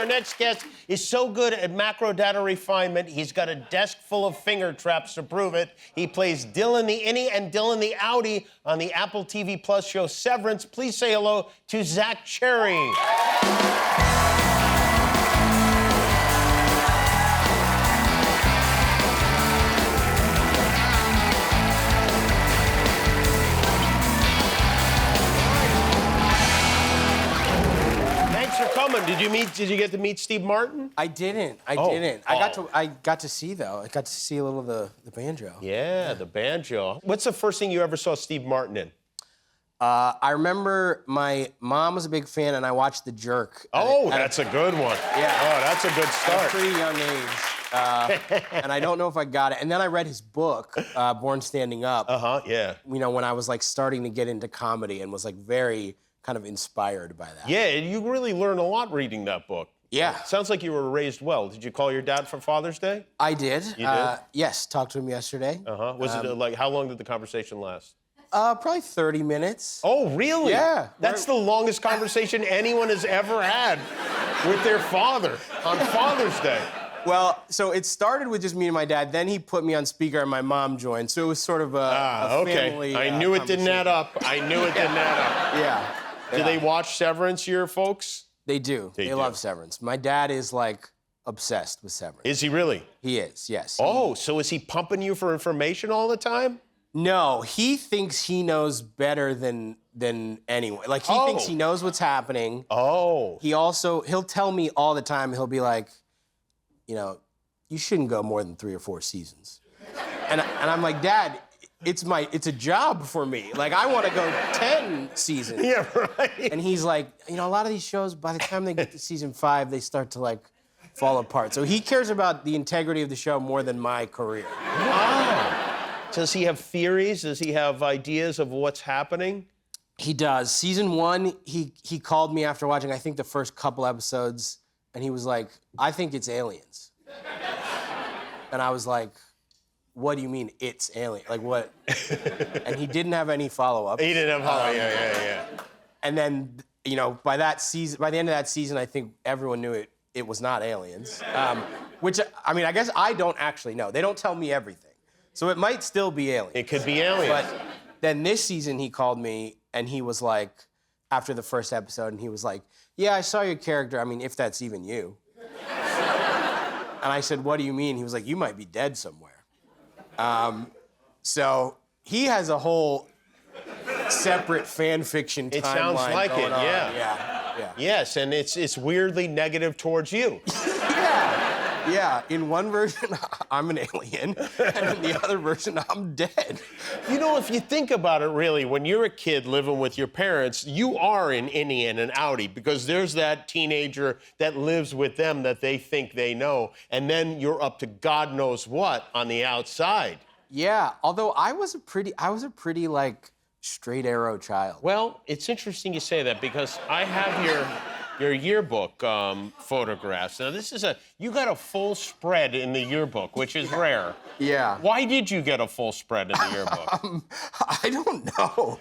Our next guest is so good at macro data refinement, he's got a desk full of finger traps to prove it. He plays Dylan the Innie and Dylan the Outie on the Apple TV Plus show Severance. Please say hello to Zach Cherry. Did you get to meet Steve Martin? I didn't. I got to see though. I got to see a little of the banjo. Yeah, the banjo. What's the first thing you ever saw Steve Martin in? I remember my mom was a big fan, and I watched The Jerk. That's a good one. Yeah. Oh, that's a good start. At a pretty young age. And I don't know if I got it. And then I read his book, Born Standing Up. Yeah. You know, when I was like starting to get into comedy and was like very kind of inspired by that. Yeah, and you really learned a lot reading that book. Yeah. Sounds like you were raised well. Did you call your dad for Father's Day? I did. You did? Yes, talked to him yesterday. Was it like, how long did the conversation last? Probably 30 minutes. Oh, really? Yeah. That's the longest conversation anyone has ever had with their father on Father's Day. Well, so it started with just me and my dad. Then he put me on speaker and my mom joined. So it was sort of a family I knew it didn't add up. I knew it didn't add up. Yeah. Do they watch Severance, your folks? They do. They love Severance. My dad is like obsessed with Severance. Is he really? He is, yes. Oh, so is he pumping you for information all the time? No, he thinks he knows better than anyone. Like, he thinks he knows what's happening. Oh. He'll tell me all the time, he'll be like, you know, you shouldn't go more than 3 or 4 seasons. And I'm like, Dad, it's a job for me. Like, I want to go 10 seasons. Yeah, right. And he's like, you know, a lot of these shows, by the time they get to season 5, they start to like fall apart. So he cares about the integrity of the show more than my career. Wow. Does he have theories? Does he have ideas of what's happening? He does. Season 1, he called me after watching, I think, the first couple episodes, and he was like, I think it's aliens. And I was like, what do you mean it's alien? Like, what? And he didn't have any follow-up. He didn't have follow-up, yeah. And then, you know, by the end of that season, I think everyone knew it was not aliens. Which, I mean, I guess I don't actually know. They don't tell me everything. So it might still be aliens. It could be aliens. But then this season, he called me, and he was like, after the first episode, and he was like, yeah, I saw your character. I mean, if that's even you. And I said, what do you mean? He was like, you might be dead somewhere. So he has a whole separate fan fiction timeline. It sounds like it, yeah. Yeah. Yes, and it's weirdly negative towards you. Yeah, in one version, I'm an alien, and in the other version, I'm dead. You know, if you think about it, really, when you're a kid living with your parents, you are an innie and an outie, because there's that teenager that lives with them that they think they know, and then you're up to God knows what on the outside. Yeah, although I was a pretty like straight arrow child. Well, it's interesting you say that, because I have your yearbook photographs. Now, you got a full spread in the yearbook, which is rare. Yeah. Why did you get a full spread in the yearbook? I don't know.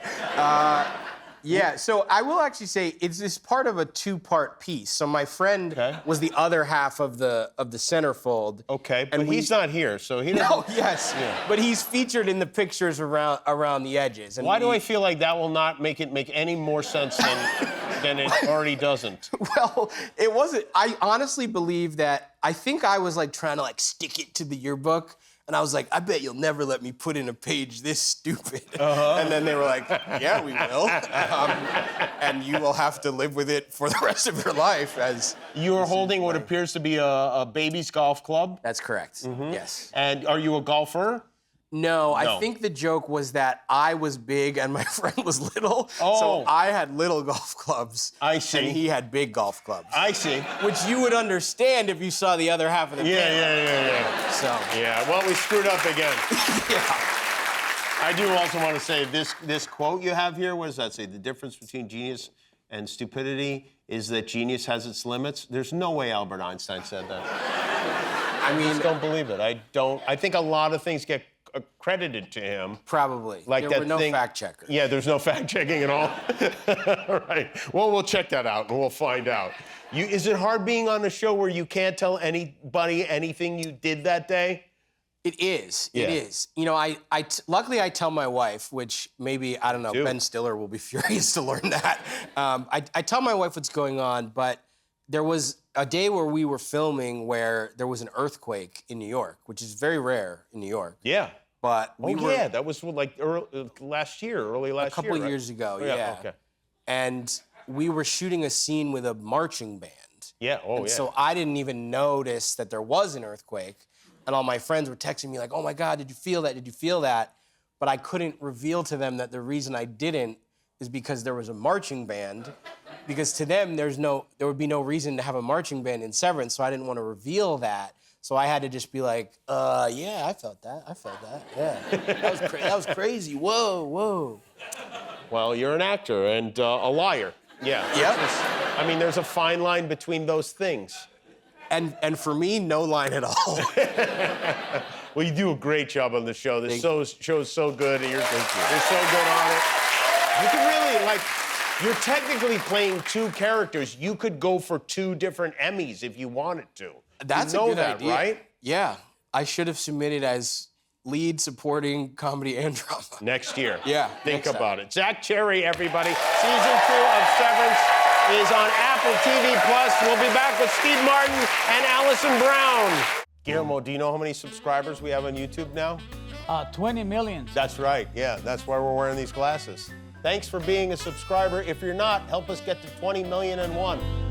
Yeah, so I will actually say it's part of a 2-part piece. So my friend was the other half of the centerfold. Okay, but he's not here, so he doesn't... No, yes, but he's featured in the pictures around the edges. And why do I feel like that will not make it make any more sense than it already doesn't? Well, it wasn't. I honestly believe that. I think I was like trying to like stick it to the yearbook, and I was like, I bet you'll never let me put in a page this stupid. And then they were like, yeah, we will, and you will have to live with it for the rest of your life. As you are holding what appears to be a baby's golf club. That's correct. Yes. And are you a golfer? No, I think the joke was that I was big and my friend was little. Oh. So I had little golf clubs. I see. And he had big golf clubs. I see. Which you would understand if you saw the other half of the picture. Yeah. So. Yeah, well, we screwed up again. Yeah. I do also want to say this quote you have here, what does that say? The difference between genius and stupidity is that genius has its limits. There's no way Albert Einstein said that. I just don't believe it. I think a lot of things get credited to him. Probably. Like there that were no thing- fact checkers. Yeah, there's no fact checking at all. All right. Well, we'll check that out and we'll find out. Is it hard being on a show where you can't tell anybody anything you did that day? It is. Yeah. It is. You know, luckily I tell my wife, which maybe, I don't know, Do. Ben Stiller will be furious to learn that. I tell my wife what's going on, but there was a day where we were filming where there was an earthquake in New York, which is very rare in New York. Yeah. But we were Yeah, that was like early last year. a couple right? years ago, Oh, yeah. Okay. And we were shooting a scene with a marching band. Yeah. Oh, And yeah. so I didn't even notice that there was an earthquake. And all my friends were texting me like, oh my God, did you feel that? Did you feel that? But I couldn't reveal to them that the reason I didn't is because there was a marching band. Because to them, there would be no reason to have a marching band in Severance, so I didn't want to reveal that. So I had to just be like, yeah, I felt that. Yeah. That was crazy. Whoa. Well, you're an actor and a liar. Yeah. Yep. I mean, there's a fine line between those things. And for me, no line at all. Well, you do a great job on the show. This show is so good, and you're so good on it. You can really, like, you're technically playing two characters. You could go for 2 different Emmys if you wanted to. That's you know a good that, idea. right? Yeah. I should have submitted as lead supporting comedy and drama. Next year. Yeah, Think next about it. Zach Cherry, everybody. Season 2 of Severance is on Apple TV+. We'll be back with Steve Martin and Allison Brown. Guillermo, do you know how many subscribers we have on YouTube now? 20 million. That's right. Yeah, that's why we're wearing these glasses. Thanks for being a subscriber. If you're not, help us get to 20,000,001.